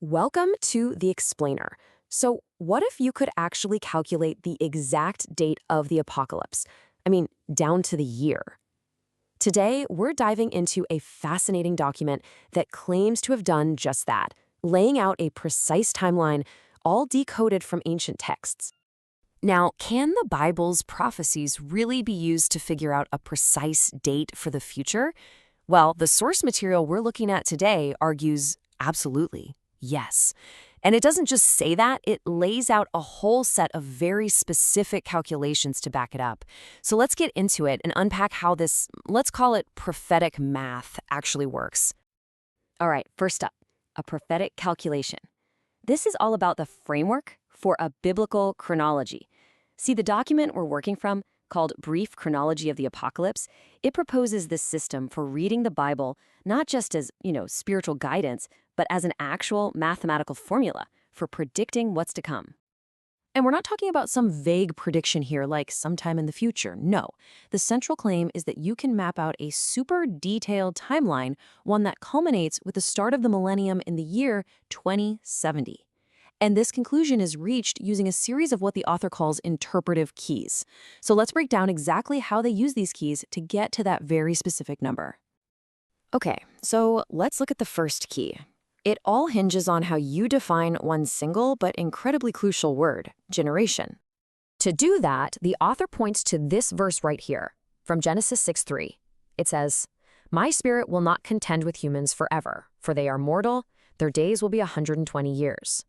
Welcome to The Explainer. So, what if you could actually calculate the exact date of the apocalypse? I mean, down to the year. Today, we're diving into a fascinating document that claims to have done just that, laying out a precise timeline, all decoded from ancient texts. Now, can the Bible's prophecies really be used to figure out a precise date for the future? Well, the source material we're looking at today argues absolutely. Yes. And it doesn't just say that, it lays out a whole set of very specific calculations to back it up. So let's get into it and unpack how this, let's call it prophetic math, actually works. All right, first up, a prophetic calculation. This is all about the framework for a biblical chronology. See, the document we're working from, called Brief Chronology of the Apocalypse, it proposes this system for reading the Bible not just as, spiritual guidance, but as an actual mathematical formula for predicting what's to come. And we're not talking about some vague prediction here like sometime in the future. No. The central claim is that you can map out a super detailed timeline, one that culminates with the start of the millennium in the year 2070. And this conclusion is reached using a series of what the author calls interpretive keys. So let's break down exactly how they use these keys to get to that very specific number. Okay, so let's look at the first key. It all hinges on how you define one single but incredibly crucial word, generation. To do that, the author points to this verse right here, from Genesis 6:3. It says, "My spirit will not contend with humans forever, for they are mortal, their days will be 120 years."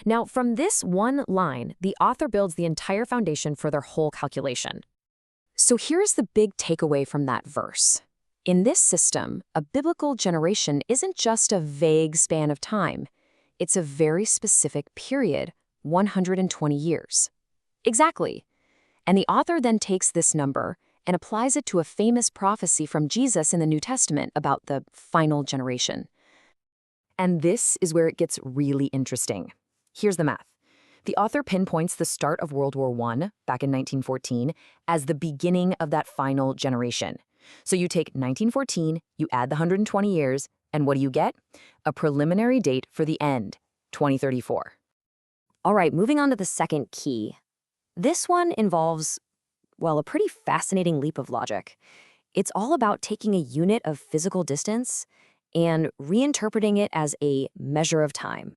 Now, from this one line, the author builds the entire foundation for their whole calculation. So here's the big takeaway from that verse. In this system, a biblical generation isn't just a vague span of time. It's a very specific period, 120 years. Exactly. And the author then takes this number and applies it to a famous prophecy from Jesus in the New Testament about the final generation. And this is where it gets really interesting. Here's the math. The author pinpoints the start of World War I, back in 1914, as the beginning of that final generation. So you take 1914, you add the 120 years, and what do you get? A preliminary date for the end, 2034. All right, moving on to the second key. This one involves, well, a pretty fascinating leap of logic. It's all about taking a unit of physical distance and reinterpreting it as a measure of time.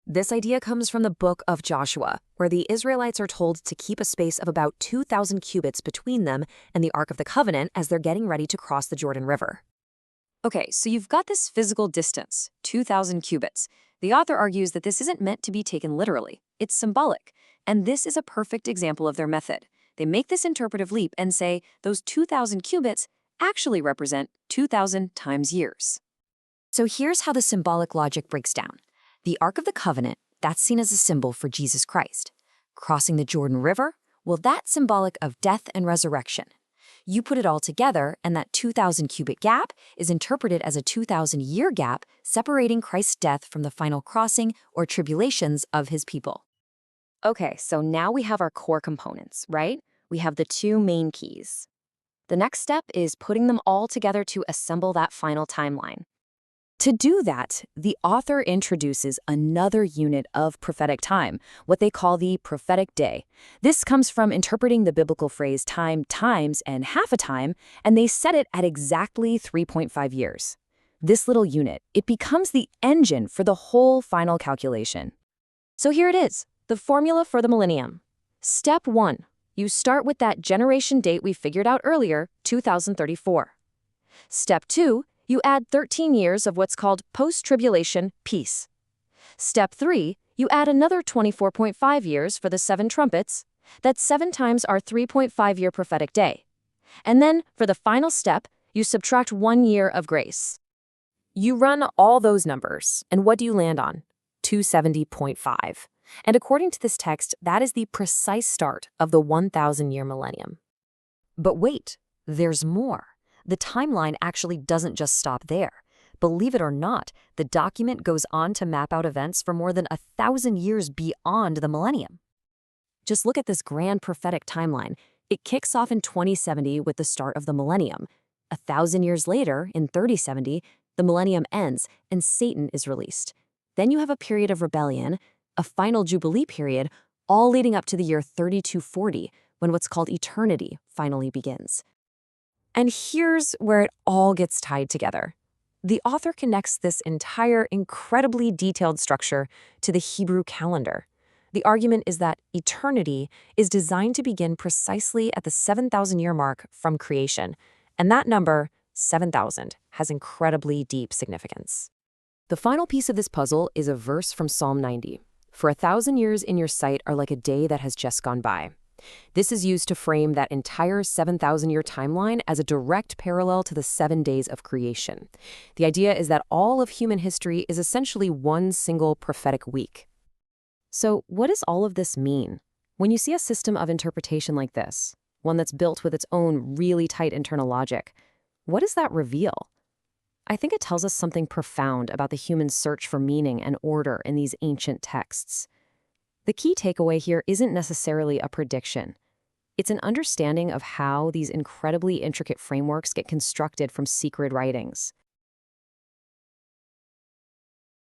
This idea comes from the book of Joshua, where the Israelites are told to keep a space of about 2,000 cubits between them and the Ark of the Covenant as they're getting ready to cross the Jordan River. Okay, so you've got this physical distance, 2,000 cubits. The author argues that this isn't meant to be taken literally. It's symbolic. And this is a perfect example of their method. They make this interpretive leap and say those 2,000 cubits actually represent 2,000 times years. So here's how the symbolic logic breaks down. The Ark of the Covenant, that's seen as a symbol for Jesus Christ. Crossing the Jordan River, well, that's symbolic of death and resurrection. You put it all together, and that 2,000 cubit gap is interpreted as a 2,000-year gap separating Christ's death from the final crossing or tribulations of his people. Okay, so now we have our core components, right? We have the two main keys. The next step is putting them all together to assemble that final timeline. To do that, the author introduces another unit of prophetic time, what they call the prophetic day. This comes from interpreting the biblical phrase time times and half a time, and they set it at exactly 3.5 years. This little unit, it becomes the engine for the whole final calculation. So here it is, the formula for the millennium. Step 1, you start with that generation date we figured out earlier, 2034. Step 2, you add 13 years of what's called post-tribulation peace. Step 3, you add another 24.5 years for the 7 trumpets. That's 7 times our 3.5-year prophetic day. And then, for the final step, you subtract 1 year of grace. You run all those numbers, and what do you land on? 270.5. And according to this text, that is the precise start of the 1,000-year millennium. But wait, there's more. The timeline actually doesn't just stop there. Believe it or not, the document goes on to map out events for more than 1,000 years beyond the millennium. Just look at this grand prophetic timeline. It kicks off in 2070 with the start of the millennium. 1,000 years later, in 3070, the millennium ends and Satan is released. Then you have a period of rebellion, a final Jubilee period, all leading up to the year 3240, when what's called eternity finally begins. And here's where it all gets tied together. The author connects this entire incredibly detailed structure to the Hebrew calendar. The argument is that eternity is designed to begin precisely at the 7,000-year mark from creation, and that number, 7,000, has incredibly deep significance. The final piece of this puzzle is a verse from Psalm 90. For 1,000 years in your sight are like a day that has just gone by. This is used to frame that entire 7,000-year timeline as a direct parallel to the 7 days of creation. The idea is that all of human history is essentially one single prophetic week. So what does all of this mean? When you see a system of interpretation like this, one that's built with its own really tight internal logic, what does that reveal? I think it tells us something profound about the human search for meaning and order in these ancient texts. The key takeaway here isn't necessarily a prediction. It's an understanding of how these incredibly intricate frameworks get constructed from secret writings.